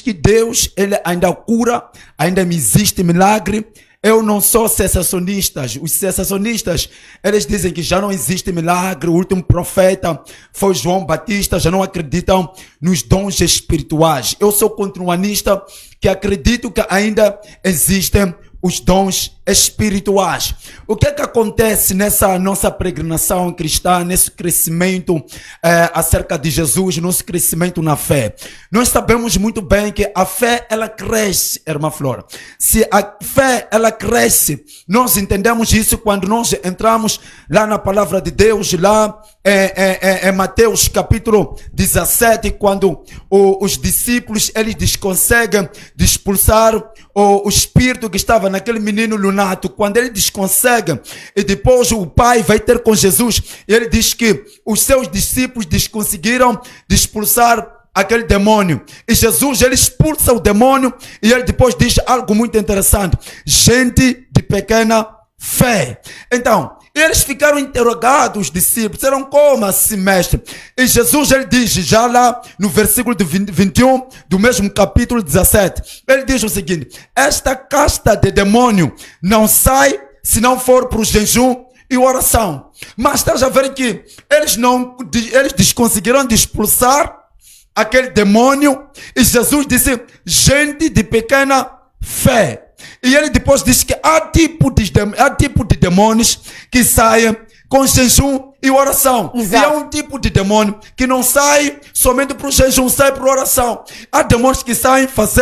que Deus ele ainda cura, ainda existe milagre. Eu não sou sensacionistas. Os sensacionistas, eles dizem que já não existe milagre. O último profeta foi João Batista. Já não acreditam nos dons espirituais. Eu sou continuanista que acredito que ainda existem os dons espirituais. O que é que acontece nessa nossa peregrinação cristã, nesse crescimento acerca de Jesus, nosso crescimento na fé? Nós sabemos muito bem que a fé, ela cresce, irmã Flora. Se a fé, ela cresce, nós entendemos isso quando nós entramos lá na palavra de Deus, lá em Mateus capítulo 17, quando os discípulos, eles conseguem expulsar o espírito que estava naquele menino lunato. Quando eles conseguem, e depois o pai vai ter com Jesus, ele diz que os seus discípulos conseguiram expulsar aquele demônio. E Jesus, ele expulsa o demônio e ele depois diz algo muito interessante: gente de pequena fé. Então, eles ficaram interrogados, os discípulos, disseram: como assim, mestre? E Jesus, ele diz, já lá no versículo 21 do mesmo capítulo 17, ele diz o seguinte: esta casta de demônio não sai se não for para o jejum e oração. Mas estás a ver que eles conseguiram expulsar aquele demônio, e Jesus disse: gente de pequena fé. E ele depois disse que há tipo de demônios que saem com jejum e oração. Exato. E há um tipo de demônio que não sai somente para o jejum, sai para a oração. Há demônios que saem você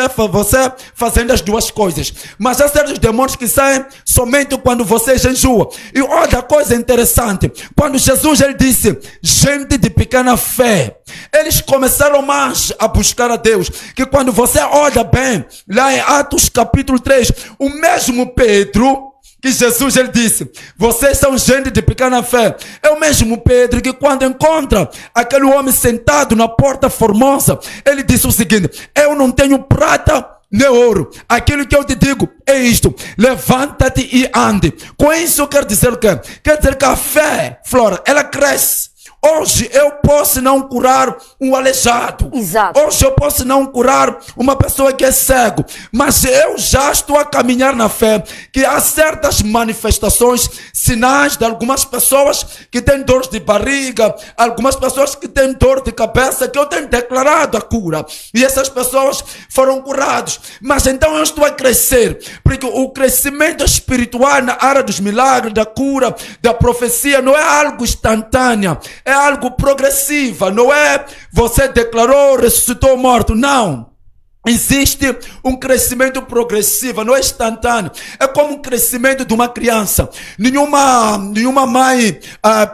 fazendo as duas coisas. Mas há certos demônios que saem somente quando você jejua. E outra coisa interessante, quando Jesus ele disse gente de pequena fé, eles começaram mais a buscar a Deus. Que quando você olha bem, lá em Atos capítulo 3, o mesmo Pedro que Jesus ele disse: vocês são gente de pequena fé, é o mesmo Pedro que quando encontra aquele homem sentado na porta formosa, ele disse o seguinte: eu não tenho prata nem ouro, aquilo que eu te digo é isto: levanta-te e ande. Com isso eu quero dizer o quê? Quer dizer que a fé, Flora, ela cresce. Hoje eu posso não curar um aleijado. Exato. Hoje eu posso não curar uma pessoa que é cego. Mas eu já estou a caminhar na fé que há certas manifestações, sinais de algumas pessoas que têm dor de barriga, algumas pessoas que têm dor de cabeça, que eu tenho declarado a cura. E essas pessoas foram curadas. Mas então eu estou a crescer. Porque o crescimento espiritual na área dos milagres, da cura, da profecia, não é algo instantâneo. É algo progressivo, não é você declarou, ressuscitou morto, não. Existe um crescimento progressivo, não é instantâneo. É como um crescimento de uma criança. Nenhuma mãe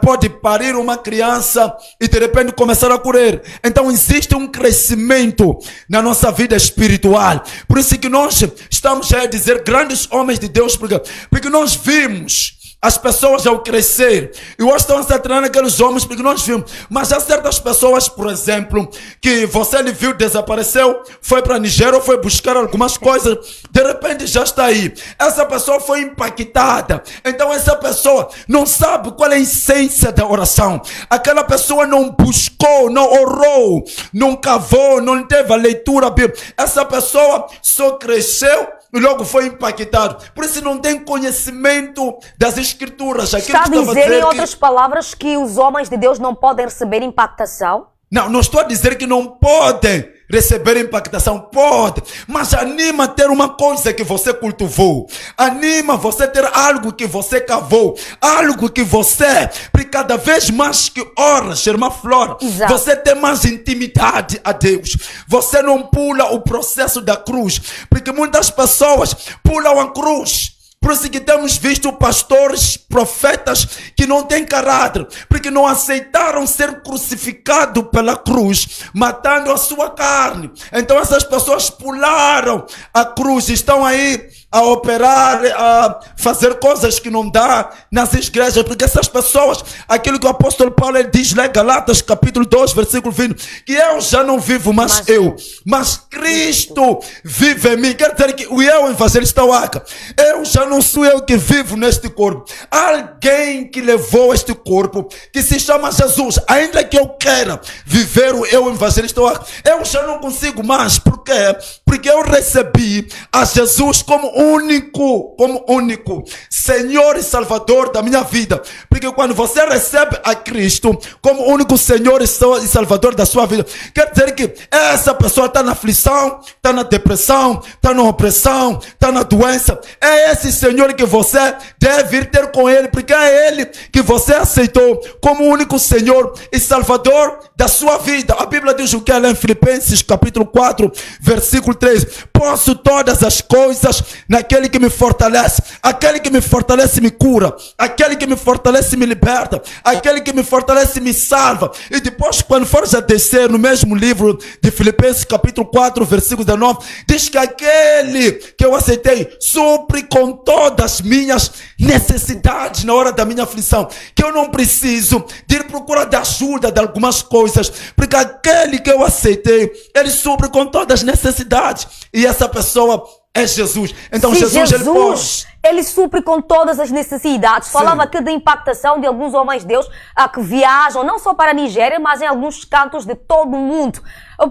pode parir uma criança e de repente começar a correr. Então existe um crescimento na nossa vida espiritual. Por isso que nós estamos a dizer grandes homens de Deus, porque nós vimos as pessoas ao crescer. E hoje estão se treinando aqueles homens porque nós vimos. Mas há certas pessoas, por exemplo, que você lhe viu, desapareceu, foi para Nigéria ou foi buscar algumas coisas, de repente já está aí. Essa pessoa foi impactada. Então essa pessoa não sabe qual é a essência da oração. Aquela pessoa não buscou, não orou, não cavou, não teve a leitura bíblica. Essa pessoa só cresceu e logo foi impactado. Por isso não tem conhecimento das escrituras. Está a dizer, em outras palavras, que os homens de Deus não podem receber impactação? Não estou a dizer que não podem receber impactação. Pode, mas anima a ter uma coisa que você cultivou. Anima você a ter algo que você cavou. Algo que você, porque cada vez mais que oras, irmã Flora, exato, você tem mais intimidade a Deus. Você não pula o processo da cruz, porque muitas pessoas pulam a cruz. Por isso que temos visto pastores, profetas que não têm caráter, porque não aceitaram ser crucificados pela cruz, matando a sua carne. Então essas pessoas pularam a cruz, estão aí a operar, a fazer coisas que não dá nas igrejas, porque essas pessoas, aquilo que o apóstolo Paulo ele diz lá em Galatas capítulo 2, versículo 20, que eu já não vivo mais eu, mas Cristo vive em mim. Quer dizer que o eu evangelista Waka, eu já não sou eu que vivo neste corpo. Alguém que levou este corpo, que se chama Jesus, ainda que eu queira viver o eu evangelista Waka, eu já não consigo mais. Por quê? Porque eu recebi a Jesus como único Senhor e Salvador da minha vida. Porque quando você recebe a Cristo como único Senhor e Salvador da sua vida, quer dizer que essa pessoa está na aflição, está na depressão, está na opressão, está na doença. É esse Senhor que você deve ir ter com Ele, porque é Ele que você aceitou como único Senhor e Salvador da sua vida. A Bíblia diz o que ela em Filipenses capítulo 4, versículo 3. Posso todas as coisas naquele que me fortalece. Aquele que me fortalece me cura. Aquele que me fortalece me liberta. Aquele que me fortalece me salva. E depois, quando fores a descer no mesmo livro de Filipenses capítulo 4, versículo 19, diz que aquele que eu aceitei supre com todas as minhas necessidades na hora da minha aflição. Que eu não preciso de ir procurar de ajuda de algumas coisas, porque aquele que eu aceitei, ele supre com todas as necessidades. E essa pessoa é Jesus. Então Jesus ele supre com todas as necessidades. Falava aqui da impactação de alguns homens de Deus que viajam não só para a Nigéria, mas em alguns cantos de todo o mundo.